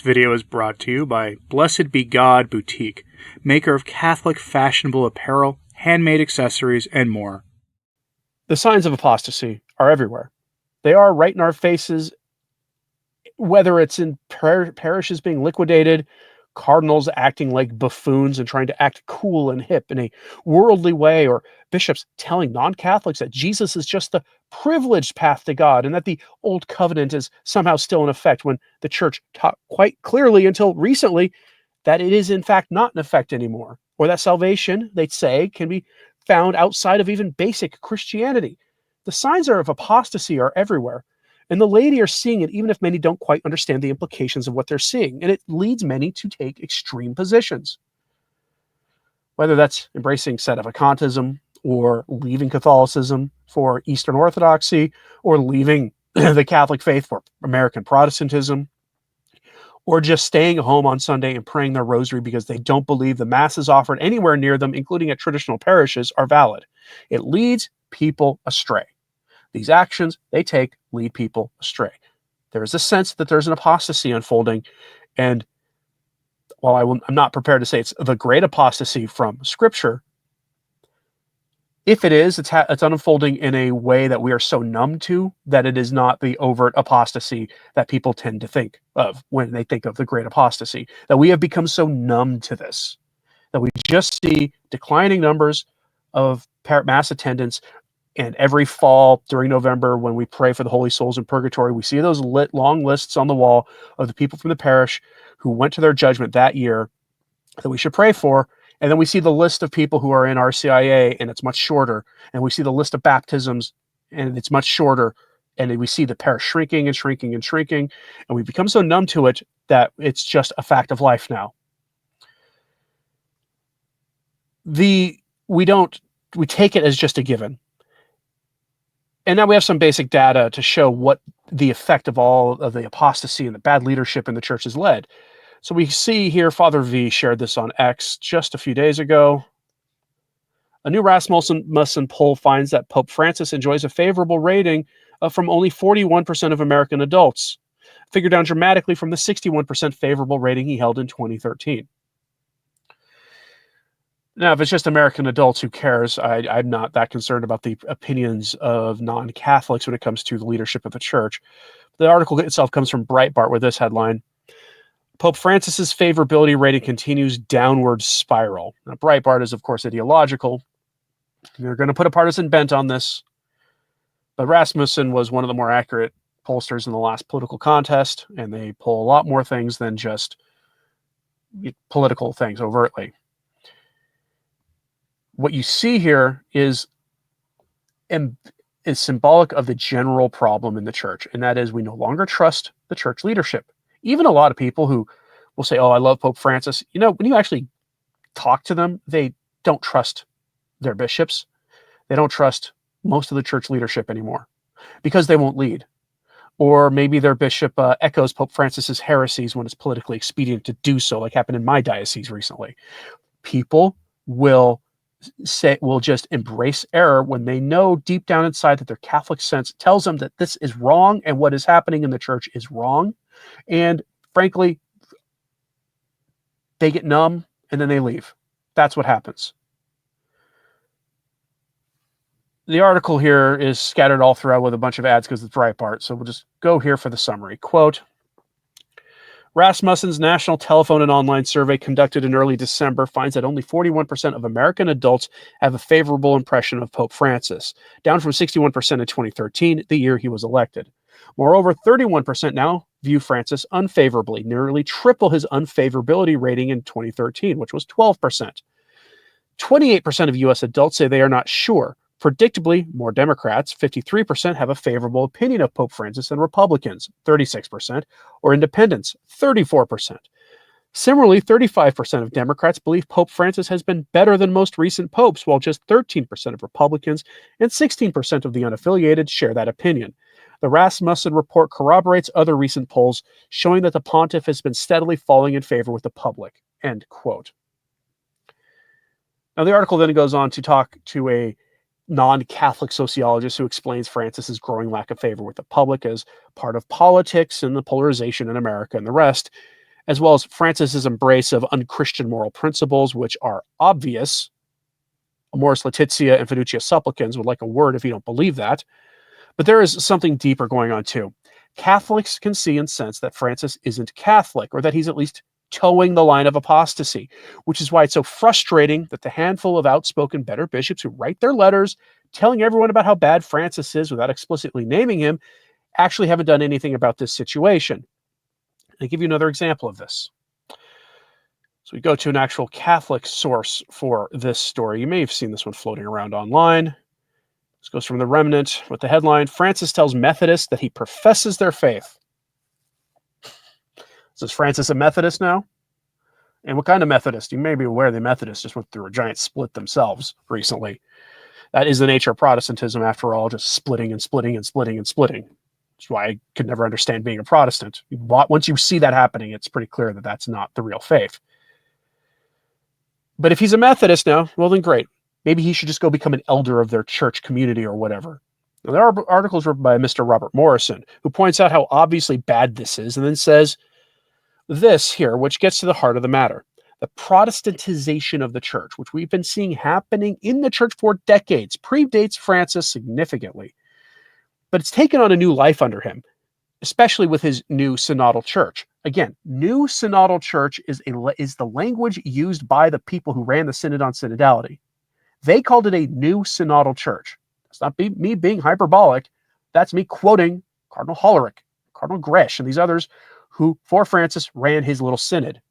This video is brought to you by Blessed Be God Boutique, maker of Catholic fashionable apparel, handmade accessories, and more. The signs of apostasy are everywhere. They are right in our faces, whether it's in parishes being liquidated, cardinals acting like buffoons and trying to act cool and hip in a worldly way, or bishops telling non-Catholics that Jesus is just the privileged path to God and that the old covenant is somehow still in effect, when the church taught quite clearly until recently that it is in fact not in effect anymore, or that salvation, they say, can be found outside of even basic Christianity. The signs of apostasy are everywhere, and the laity are seeing it, even if many don't quite understand the implications of what they're seeing, and it leads many to take extreme positions. Whether that's embracing sedevacantism, or leaving Catholicism for Eastern Orthodoxy, or leaving the Catholic faith for American Protestantism, or just staying home on Sunday and praying their rosary because they don't believe the masses offered anywhere near them, including at traditional parishes, are valid. It leads people astray. These actions they take lead people astray. There is a sense that there's an apostasy unfolding, and while I'm not prepared to say it's the great apostasy from Scripture, if it is, it's unfolding in a way that we are so numb to that it is not the overt apostasy that people tend to think of when they think of the great apostasy. That we have become so numb to this that we just see declining numbers of mass attendance. And every fall during November, when we pray for the holy souls in purgatory, we see those long lists on the wall of the people from the parish who went to their judgment that year that we should pray for. And then we see the list of people who are in RCIA, and it's much shorter. And we see the list of baptisms, and it's much shorter. And we see the parish shrinking and shrinking and shrinking. And we become so numb to it that it's just a fact of life now. We take it as just a given. And now we have some basic data to show what the effect of all of the apostasy and the bad leadership in the church has led. So we see here, Father V shared this on X just a few days ago. A new Rasmussen poll finds that Pope Francis enjoys a favorable rating from only 41% of American adults, figure down dramatically from the 61% favorable rating he held in 2013. Now, if it's just American adults, who cares? I'm not that concerned about the opinions of non-Catholics when it comes to the leadership of the church. The article itself comes from Breitbart with this headline: Pope Francis's favorability rating continues downward spiral. Now, Breitbart is, of course, ideological. They're going to put a partisan bent on this. But Rasmussen was one of the more accurate pollsters in the last political contest, and they poll a lot more things than just political things overtly. What you see here is symbolic of the general problem in the church, and that is we no longer trust the church leadership. Even a lot of people who will say, oh, I love Pope Francis, when you actually talk to them, they don't trust their bishops. They don't trust most of the church leadership anymore because they won't lead. Or maybe their bishop echoes Pope Francis's heresies when it's politically expedient to do so, like happened in my diocese recently. People will just embrace error when they know deep down inside that their Catholic sense tells them that this is wrong and what is happening in the church is wrong. And frankly, they get numb and then they leave. That's what happens. The article here is scattered all throughout with a bunch of ads because it's Breitbart. So we'll just go here for the summary. Quote, Rasmussen's national telephone and online survey conducted in early December finds that only 41% of American adults have a favorable impression of Pope Francis, down from 61% in 2013, the year he was elected. Moreover, 31% now view Francis unfavorably, nearly triple his unfavorability rating in 2013, which was 12%. 28% of U.S. adults say they are not sure. Predictably, more Democrats, 53%, have a favorable opinion of Pope Francis than Republicans, 36%, or independents, 34%. Similarly, 35% of Democrats believe Pope Francis has been better than most recent popes, while just 13% of Republicans and 16% of the unaffiliated share that opinion. The Rasmussen report corroborates other recent polls showing that the pontiff has been steadily falling in favor with the public. End quote. Now, the article then goes on to talk to a non-Catholic sociologist who explains Francis's growing lack of favor with the public as part of politics and the polarization in America and the rest. as well as Francis's embrace of unchristian moral principles, which are obvious. Amoris Laetitia and Fiducia Supplicans would like a word if you don't believe that. But there is something deeper going on too. Catholics can see and sense that Francis isn't Catholic, or that he's at least towing the line of apostasy, which is why it's so frustrating that the handful of outspoken better bishops who write their letters telling everyone about how bad Francis is without explicitly naming him actually haven't done anything about this situation. I'll give you another example of this. So we go to an actual Catholic source for this story. You may have seen this one floating around online. This goes from The Remnant with the headline, Francis tells Methodists that he professes their faith. So is Francis a Methodist now? And what kind of Methodist? You may be aware the Methodists just went through a giant split themselves recently. That is the nature of Protestantism, after all, just splitting and splitting and splitting and splitting. That's why I could never understand being a Protestant. Once you see that happening, it's pretty clear that that's not the real faith. But if he's a Methodist now, well then great. Maybe he should just go become an elder of their church community or whatever. Now, there are articles written by Mr. Robert Morrison, who points out how obviously bad this is, and then says this here, which gets to the heart of the matter. The Protestantization of the church, which we've been seeing happening in the church for decades, predates Francis significantly. But it's taken on a new life under him, especially with his new synodal church. Again, new synodal church is the language used by the people who ran the synod on synodality. They called it a new synodal church. That's not me being hyperbolic. That's me quoting Cardinal Hollerich, Cardinal Gresh, and these others who, for Francis, ran his little synod.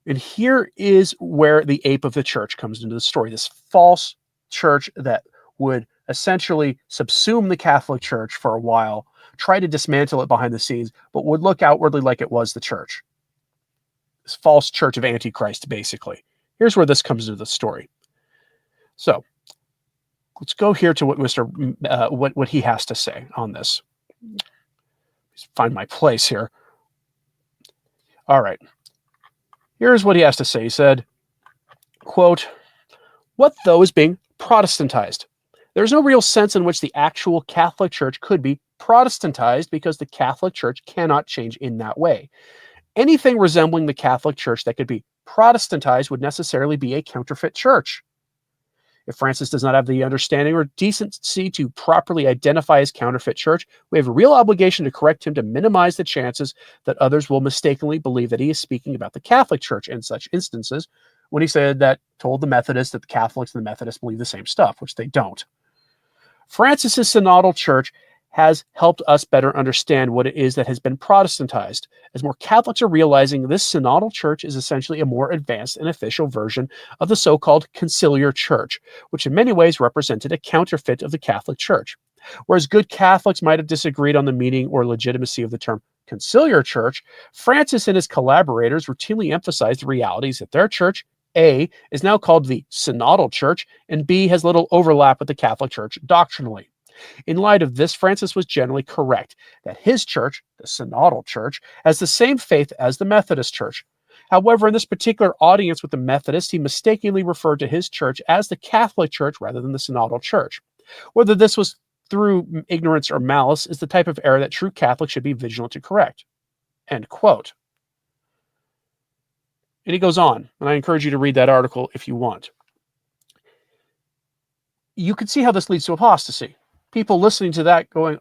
And here is where the ape of the church comes into the story. This false church that would essentially subsume the Catholic Church for a while, try to dismantle it behind the scenes, but would look outwardly like it was the church. This false church of Antichrist, basically. Here's where this comes into the story. So let's go here to what what he has to say on this. Let's find my place here. All right. Here's what he has to say. He said, quote, "What though is being Protestantized? There's no real sense in which the actual Catholic Church could be Protestantized because the Catholic Church cannot change in that way. Anything resembling the Catholic Church that could be Protestantized would necessarily be a counterfeit church. If Francis does not have the understanding or decency to properly identify his counterfeit church, we have a real obligation to correct him to minimize the chances that others will mistakenly believe that he is speaking about the Catholic Church in such instances, when he told the Methodists that the Catholics and the Methodists believe the same stuff, which they don't. Francis's synodal church has helped us better understand what it is that has been Protestantized, as more Catholics are realizing this synodal church is essentially a more advanced and official version of the so-called conciliar church, which in many ways represented a counterfeit of the Catholic Church. Whereas good Catholics might have disagreed on the meaning or legitimacy of the term conciliar church, Francis and his collaborators routinely emphasized the realities that their church, A, is now called the synodal church, and B, has little overlap with the Catholic Church doctrinally. In light of this, Francis was generally correct that his church, the synodal church, has the same faith as the Methodist Church. However, in this particular audience with the Methodists, he mistakenly referred to his church as the Catholic Church rather than the synodal church. Whether this was through ignorance or malice is the type of error that true Catholics should be vigilant to correct." End quote. And he goes on, and I encourage you to read that article if you want. You can see how this leads to apostasy. People listening to that going,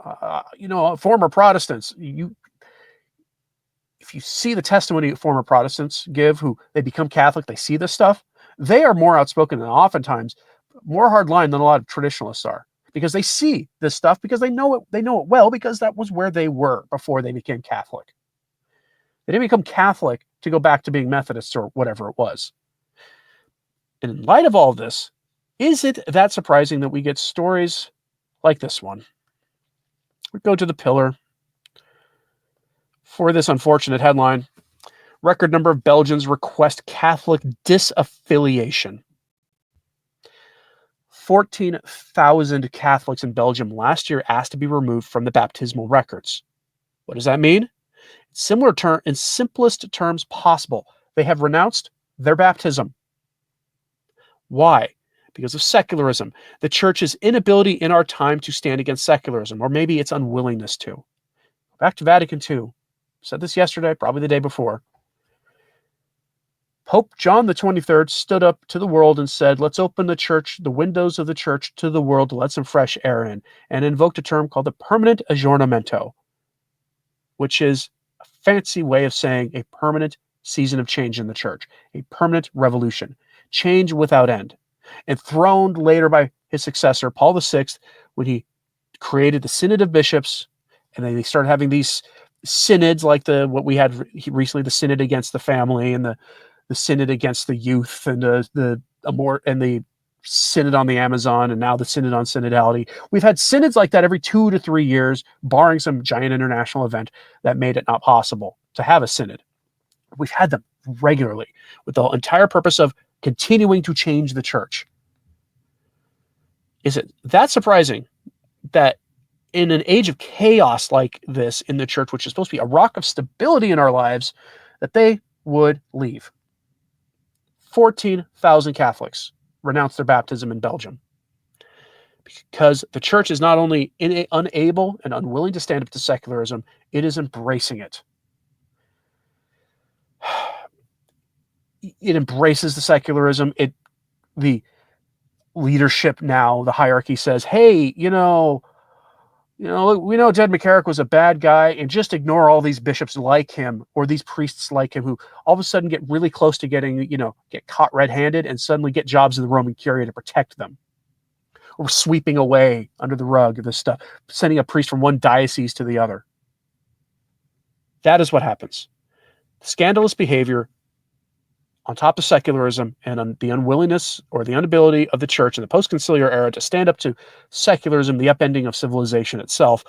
former Protestants, if you see the testimony former Protestants give, who they become Catholic, they see this stuff, they are more outspoken and oftentimes more hardline than a lot of traditionalists are, because they see this stuff, because they know it well, because that was where they were before they became Catholic. They didn't become Catholic to go back to being Methodists or whatever it was. And in light of all this, is it that surprising that we get stories like this one? We go to the Pillar for this unfortunate headline. Record number of Belgians request Catholic disaffiliation. 14,000 Catholics in Belgium last year asked to be removed from the baptismal records. What does that mean? In simplest terms possible, they have renounced their baptism. Why? Because of secularism, the church's inability in our time to stand against secularism, or maybe its unwillingness to. Back to Vatican II. Said this yesterday, probably the day before. Pope John the 23rd stood up to the world and said, let's open the windows of the church to the world to let some fresh air in, and invoked a term called the permanent aggiornamento, which is a fancy way of saying a permanent season of change in the church, a permanent revolution, change without end. Enthroned later by his successor, Paul VI, when he created the Synod of Bishops, and then they started having these synods like what we had recently, the Synod against the family, and the Synod against the youth, and the Synod on the Amazon, and now the Synod on synodality. We've had synods like that every 2 to 3 years, barring some giant international event that made it not possible to have a synod. We've had them regularly with the entire purpose of continuing to change the church. Is it that surprising that in an age of chaos like this in the church, which is supposed to be a rock of stability in our lives, that they would leave? 14,000 Catholics renounced their baptism in Belgium because the church is not only unable and unwilling to stand up to secularism, it is embracing it. It embraces the secularism. The leadership now, the hierarchy says, hey, we know Ted McCarrick was a bad guy, and just ignore all these bishops like him or these priests like him who all of a sudden get really close to get caught red-handed and suddenly get jobs in the Roman Curia to protect them. Or sweeping away under the rug this stuff, sending a priest from one diocese to the other. That is what happens. Scandalous behavior on top of secularism and on the unwillingness or the inability of the church in the post-conciliar era to stand up to secularism, the upending of civilization itself,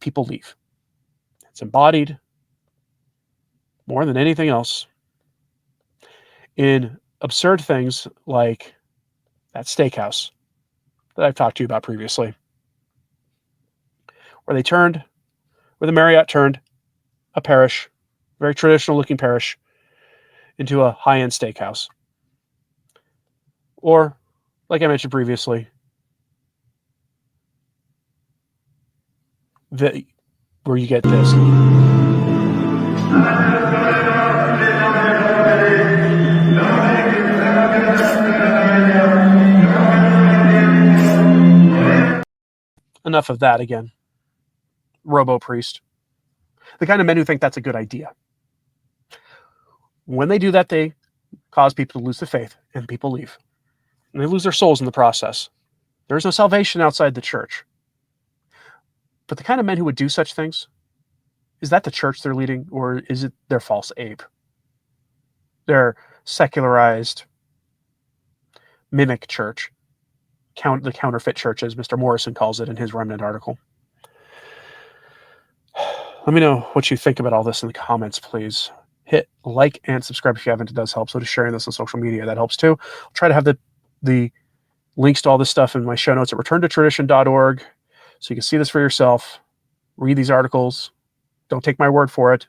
people leave. It's embodied more than anything else in absurd things like that steakhouse that I've talked to you about previously, where the Marriott turned a parish, very traditional looking parish, into a high-end steakhouse. Or, like I mentioned previously, where you get this. Enough of that again. Robo-priest. The kind of men who think that's a good idea. When they do that, they cause people to lose the faith, and people leave. And they lose their souls in the process. There is no salvation outside the church. But the kind of men who would do such things, is that the church they're leading, or is it their false ape? Their secularized mimic church, the counterfeit church, as Mr. Morrison calls it in his Remnant article. Let me know what you think about all this in the comments, please. Hit like and subscribe if you haven't. It does help. So just sharing this on social media, that helps too. I'll try to have the links to all this stuff in my show notes at returntotradition.org, so you can see this for yourself, read these articles. Don't take my word for it.